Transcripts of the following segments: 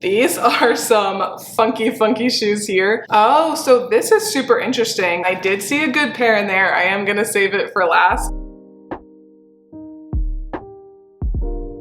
These are some funky shoes here. Oh, so this is super interesting. I did see a good pair in there. I am gonna save it for last.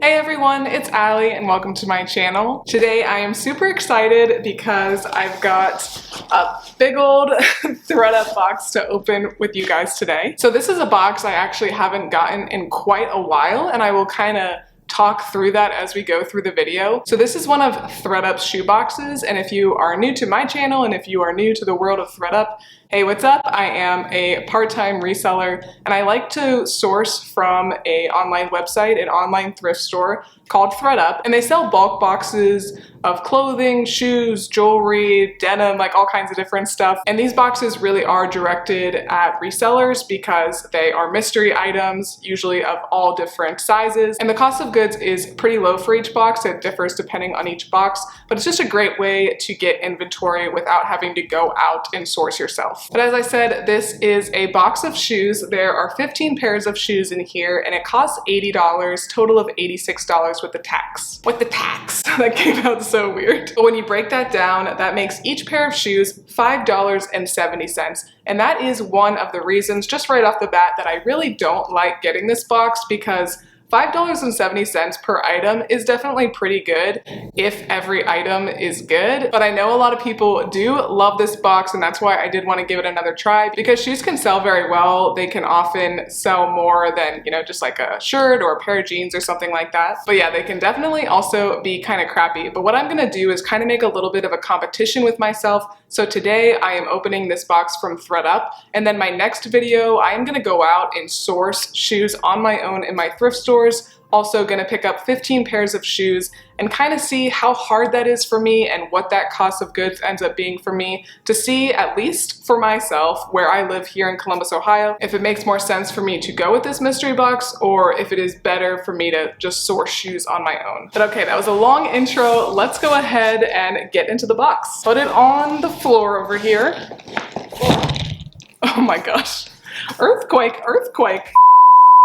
Hey everyone, it's Allie and welcome to my channel. Today I am super excited because I've got a big old ThredUp box to open with you guys today. So this is a box I actually haven't gotten in quite a while, and I will kind of talk through that as we go through the video. So this is one of ThredUp's shoe boxes, and if you are new to my channel and if you are new to the world of ThredUp, hey, what's up? I am a part-time reseller, and I like to source from an online website, an online thrift store called ThredUp, and they sell bulk boxes of clothing, shoes, jewelry, denim, like all kinds of different stuff. And these boxes really are directed at resellers because they are mystery items, usually of all different sizes. And the cost of goods is pretty low for each box. It differs depending on each box, but it's just a great way to get inventory without having to go out and source yourself. But as I said, this is a box of shoes. There are 15 pairs of shoes in here, and it costs $80, total of $86 with the tax. With the tax, that came out so weird. But when you break that down, that makes each pair of shoes $5.70. And that is one of the reasons, just right off the bat, that I really don't like getting this box, because $5.70 per item is definitely pretty good if every item is good. But I know a lot of people do love this box, and that's why I did want to give it another try, because shoes can sell very well. They can often sell more than, you know, just like a shirt or a pair of jeans or something like that. But yeah, they can definitely also be kind of crappy. But what I'm gonna do is kind of make a little bit of a competition with myself. So today I am opening this box from ThredUp, and then my next video I am gonna go out and source shoes on my own in my thrift store. Also gonna pick up 15 pairs of shoes and kind of see how hard that is for me and what that cost of goods ends up being for me, to see, at least for myself, where I live here in Columbus, Ohio, if it makes more sense for me to go with this mystery box or if it is better for me to just source shoes on my own. But okay, that was a long intro. Let's go ahead and get into the box. Put it on the floor over here. Oh my gosh. Earthquake, earthquake.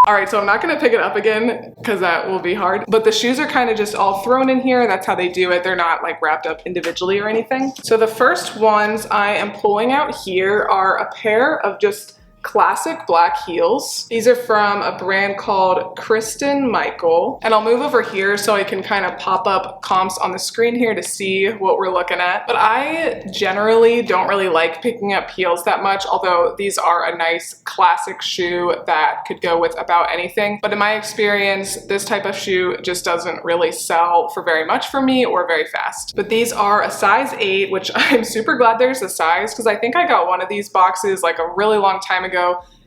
All right, so I'm not gonna pick it up again because that will be hard, but the shoes are kind of just all thrown in here. That's how they do it. They're not like wrapped up individually or anything. So the first ones I am pulling out here are a pair of just classic black heels. These are from a brand called Kristen Michael. And I'll move over here so I can kind of pop up comps on the screen here to see what we're looking at. But I generally don't really like picking up heels that much, although these are a nice classic shoe that could go with about anything. But in my experience, this type of shoe just doesn't really sell for very much for me or very fast. But these are a size 8, which I'm super glad there's a size, because I think I got one of these boxes like a really long time ago,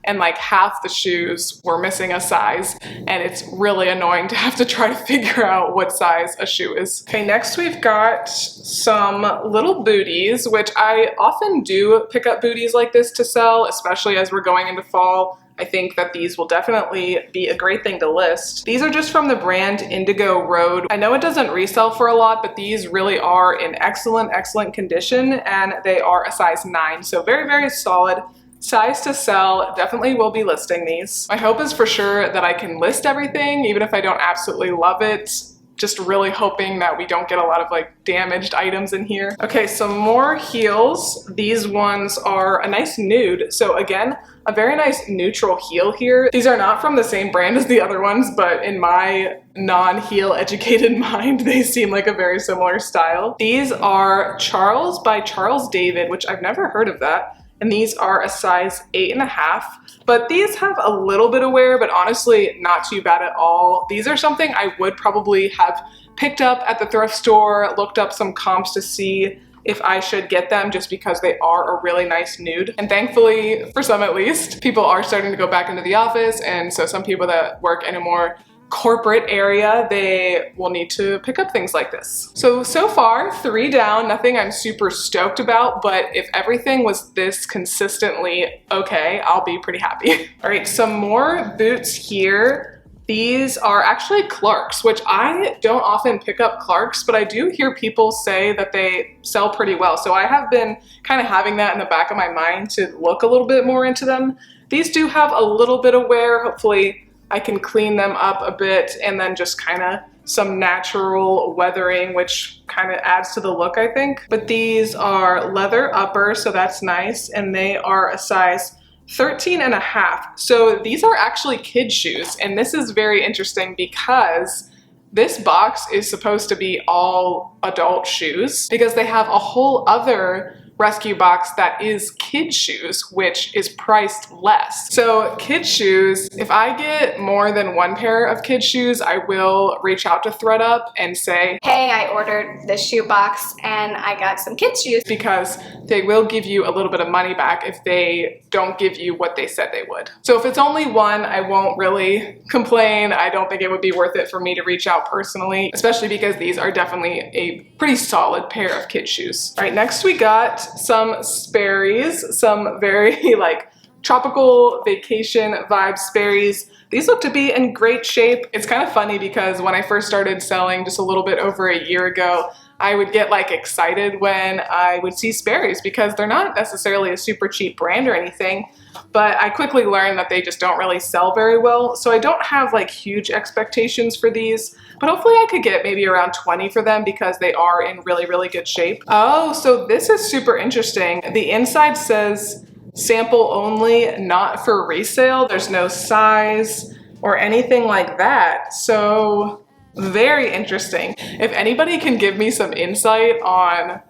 and like half the shoes were missing a size, and it's really annoying to have to try to figure out what size a shoe is. Okay, next we've got some little booties, which I often do pick up booties like this to sell, especially as we're going into fall. I think that these will definitely be a great thing to list. These are just from the brand Indigo Road. I know it doesn't resell for a lot, but these really are in excellent condition, and they are a size 9, so very solid. Size to sell. Definitely will be listing these. My hope is for sure that I can list everything, even if I don't absolutely love it. Just really hoping that we don't get a lot of like damaged items in here. Okay, some more heels. These ones are a nice nude. So again, a very nice neutral heel here. These are not from the same brand as the other ones, but in my non-heel educated mind, they seem like a very similar style. These are Charles by Charles David, which I've never heard of that. And these are a size 8.5, but these have a little bit of wear, but honestly, not too bad at all. These are something I would probably have picked up at the thrift store, looked up some comps to see if I should get them, just because they are a really nice nude. And thankfully, for some at least, people are starting to go back into the office, and so some people that work in a more corporate area, they will need to pick up things like this. So far, 3 down, nothing I'm super stoked about, but if everything was this consistently okay, I'll be pretty happy. All right, some more boots here. These are actually Clarks, which I don't often pick up Clarks, but I do hear people say that they sell pretty well. So I have been kind of having that in the back of my mind to look a little bit more into them. These do have a little bit of wear. Hopefully I can clean them up a bit, and then just kind of some natural weathering, which kind of adds to the look, I think. But these are leather upper, so that's nice, and they are a size 13.5. So these are actually kid shoes, and this is very interesting because this box is supposed to be all adult shoes because they have a whole other rescue box that is kid shoes, which is priced less. So kid shoes, if I get more than one pair of kid shoes, I will reach out to ThredUp and say, hey, I ordered this shoe box and I got some kid shoes, because they will give you a little bit of money back if they don't give you what they said they would. So if it's only one, I won't really complain. I don't think it would be worth it for me to reach out personally, especially because these are definitely a pretty solid pair of kid shoes. All right, next we got some Sperry's, some very like tropical vacation vibe Sperry's. These look to be in great shape. It's kind of funny because when I first started selling just a little bit over a year ago, I would get like excited when I would see Sperry's because they're not necessarily a super cheap brand or anything, but I quickly learned that they just don't really sell very well. So I don't have like huge expectations for these, but hopefully I could get maybe around 20 for them because they are in really, really good shape. Oh, so this is super interesting. The inside says sample only, not for resale. There's no size or anything like that. So very interesting. If anybody can give me some insight on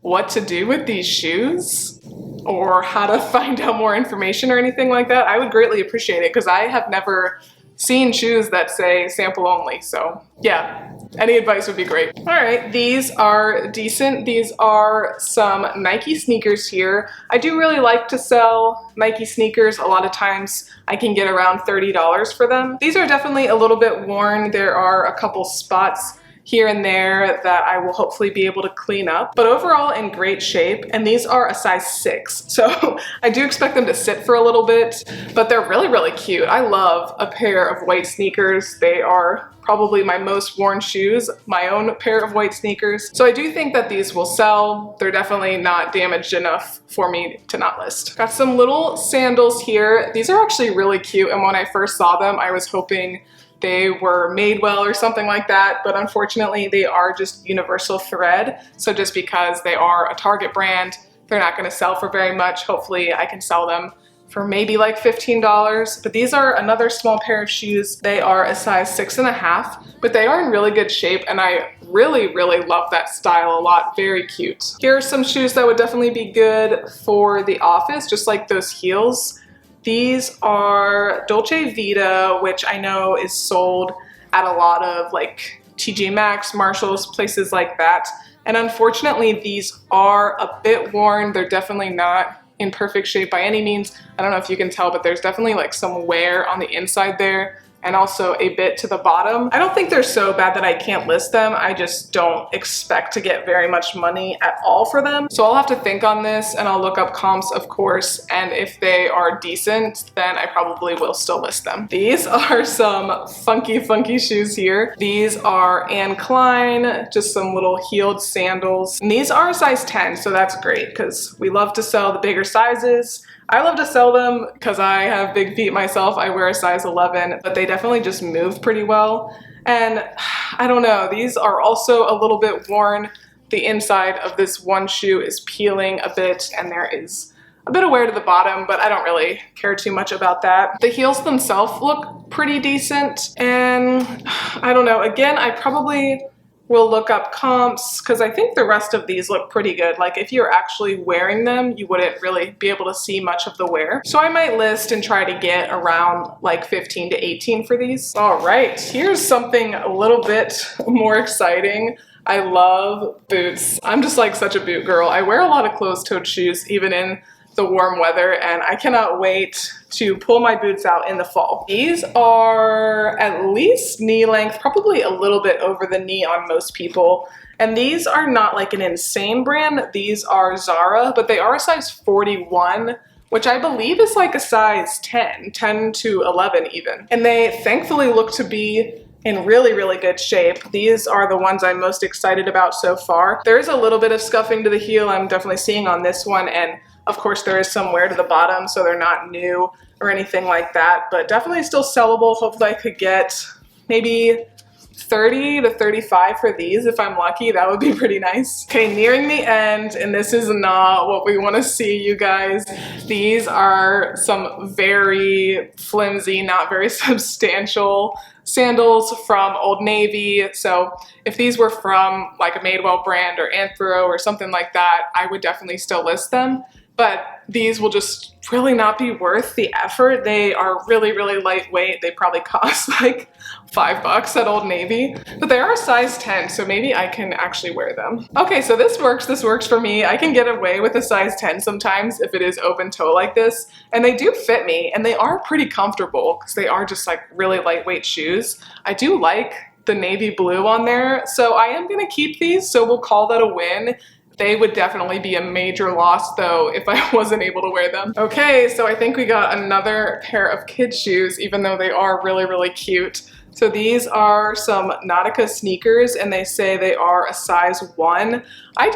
what to do with these shoes or how to find out more information or anything like that, I would greatly appreciate it because I have never seen shoes that say sample only. So yeah, any advice would be great. All right, these are decent. These are some Nike sneakers here. I do really like to sell Nike sneakers. A lot of times I can get around $30 for them. These are definitely a little bit worn. There are a couple spots here and there that I will hopefully be able to clean up, but overall in great shape. And these are a size 6. So I do expect them to sit for a little bit, but they're really, really cute. I love a pair of white sneakers. They are probably my most worn shoes, my own pair of white sneakers. So I do think that these will sell. They're definitely not damaged enough for me to not list. Got some little sandals here. These are actually really cute. And when I first saw them, I was hoping they were Madewell or something like that, but unfortunately they are just universal thread. So just because they are a Target brand, they're not gonna sell for very much. Hopefully I can sell them for maybe like $15. But these are another small pair of shoes. They are a size 6.5, but they are in really good shape and I really, really love that style a lot. Very cute. Here are some shoes that would definitely be good for the office, just like those heels. These are Dolce Vita, which I know is sold at a lot of like TJ Maxx, Marshalls, places like that. And unfortunately, these are a bit worn. They're definitely not in perfect shape by any means. I don't know if you can tell, but there's definitely like some wear on the inside there and also a bit to the bottom. I don't think they're so bad that I can't list them. I just don't expect to get very much money at all for them. So I'll have to think on this and I'll look up comps, of course, and if they are decent, then I probably will still list them. These are some funky, funky shoes here. These are Anne Klein, just some little heeled sandals. And these are a size 10, so that's great because we love to sell the bigger sizes. I love to sell them because I have big feet myself. I wear a size 11, but they definitely just move pretty well. And I don't know, these are also a little bit worn. The inside of this one shoe is peeling a bit and there is a bit of wear to the bottom, but I don't really care too much about that. The heels themselves look pretty decent. And I don't know, again, I probably will look up comps because I think the rest of these look pretty good. Like if you're actually wearing them, you wouldn't really be able to see much of the wear. So I might list and try to get around like 15 to 18 for these. All right, here's something a little bit more exciting. I love boots. I'm just like such a boot girl. I wear a lot of closed-toed shoes even in the warm weather, and I cannot wait to pull my boots out in the fall. These are at least knee length, probably a little bit over the knee on most people. And these are not like an insane brand. These are Zara, but they are a size 41, which I believe is like a size 10 to 11 even. And they thankfully look to be in really, really good shape. These are the ones I'm most excited about so far. There is a little bit of scuffing to the heel I'm definitely seeing on this one, and of course there is some wear to the bottom, so they're not new or anything like that, but definitely still sellable. Hopefully I could get maybe 30 to 35 for these if I'm lucky. That would be pretty nice. Okay, nearing the end, and this is not what we want to see, you guys. These are some very flimsy, not very substantial sandals from Old Navy. So if these were from like a Madewell brand or Anthro or something like that, I would definitely still list them. But these will just really not be worth the effort. They are really, really lightweight. They probably cost like $5 at Old Navy, but they are a size 10, so maybe I can actually wear them. Okay, so this works for me. I can get away with a size 10 sometimes if it is open toe like this, and they do fit me, and they are pretty comfortable because they are just like really lightweight shoes. I do like the navy blue on there, so I am gonna keep these, so we'll call that a win. They would definitely be a major loss though if I wasn't able to wear them. Okay, so I think we got another pair of kids shoes, even though they are really, really cute. So these are some Nautica sneakers, and they say they are a size 1. I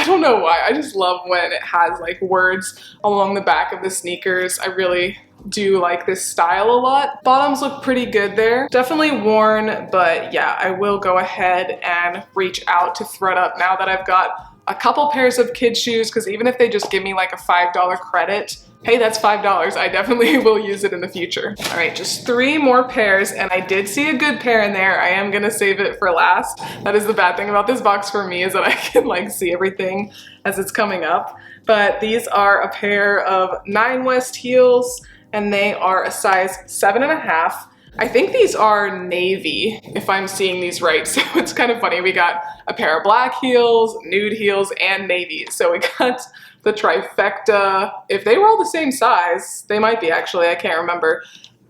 don't know why, I just love when it has like words along the back of the sneakers. I really do like this style a lot. Bottoms look pretty good there. Definitely worn, but yeah, I will go ahead and reach out to ThredUp now that I've got a couple pairs of kids shoes, because even if they just give me like a $5 credit, hey, that's $5. I definitely will use it in the future. All right, just 3 more pairs, and I did see a good pair in there. I am gonna save it for last. That is the bad thing about this box for me, is that I can like see everything as it's coming up. But these are a pair of 9 West heels, and they are a size 7.5. I think these are navy, if I'm seeing these right. So it's kind of funny. We got a pair of black heels, nude heels, and navy. So we got the trifecta. If they were all the same size, they might be actually, I can't remember.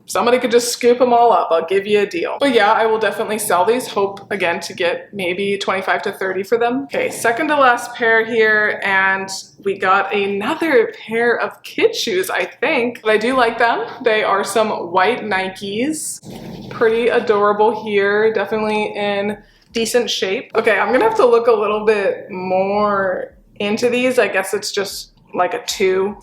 Somebody could just scoop them all up. I'll give you a deal. But yeah, I will definitely sell these. Hope again to get maybe 25 to 30 for them. Okay, second to last pair here, and we got another pair of kid shoes, I think. But I do like them. They are some white Nikes. Pretty adorable here. Definitely in decent shape. Okay, I'm gonna have to look a little bit more into these. I guess it's just like a 2,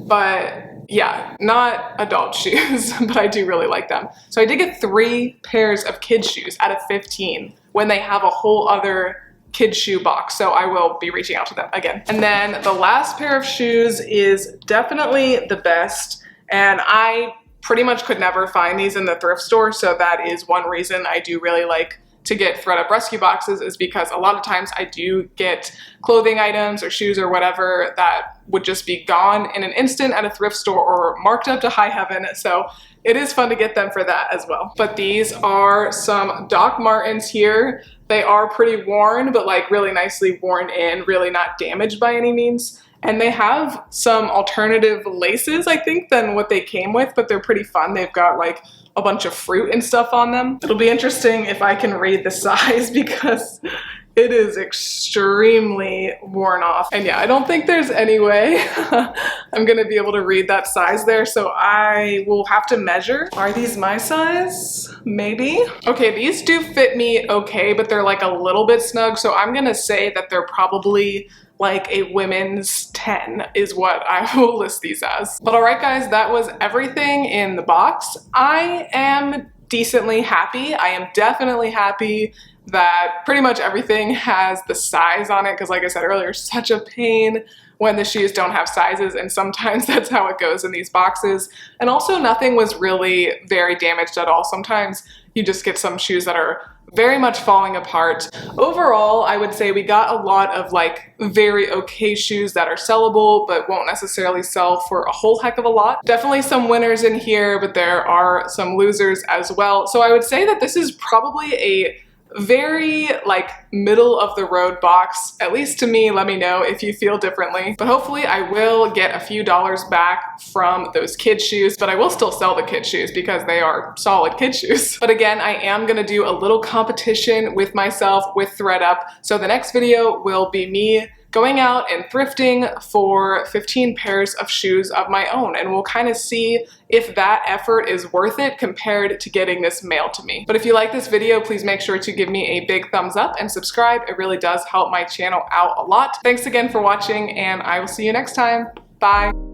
but yeah, not adult shoes, but I do really like them. So I did get 3 pairs of kids shoes out of 15 when they have a whole other kids shoe box. So I will be reaching out to them again. And then the last pair of shoes is definitely the best. And I pretty much could never find these in the thrift store. So that is one reason I do really like to get ThredUp rescue boxes, is because a lot of times I do get clothing items or shoes or whatever that would just be gone in an instant at a thrift store or marked up to high heaven. So it is fun to get them for that as well. But these are some Doc Martens here. They are pretty worn, but like really nicely worn in, really not damaged by any means. And they have some alternative laces, I think, than what they came with, but they're pretty fun. They've got like a bunch of fruit and stuff on them. It'll be interesting if I can read the size, because it is extremely worn off. And yeah, I don't think there's any way I'm gonna be able to read that size there, so I will have to measure. Are these my size? Maybe. Okay, these do fit me okay, but they're like a little bit snug, so I'm gonna say that they're probably like a women's 10 is what I will list these as. But all right, guys, that was everything in the box. I am decently happy. I am definitely happy that pretty much everything has the size on it, because like I said earlier, such a pain when the shoes don't have sizes, and sometimes that's how it goes in these boxes. And also nothing was really very damaged at all. Sometimes you just get some shoes that are very much falling apart. Overall, I would say we got a lot of like very okay shoes that are sellable, but won't necessarily sell for a whole heck of a lot. Definitely some winners in here, but there are some losers as well. So I would say that this is probably a very like middle of the road box, at least to me. Let me know if you feel differently, but hopefully I will get a few dollars back from those kid shoes. But I will still sell the kid shoes because they are solid kid shoes. But again, I am gonna do a little competition with myself with ThredUp, so the next video will be me going out and thrifting for 15 pairs of shoes of my own, and we'll kind of see if that effort is worth it compared to getting this mailed to me. But if you like this video, please make sure to give me a big thumbs up and subscribe. It really does help my channel out a lot. Thanks again for watching, and I will see you next time. Bye.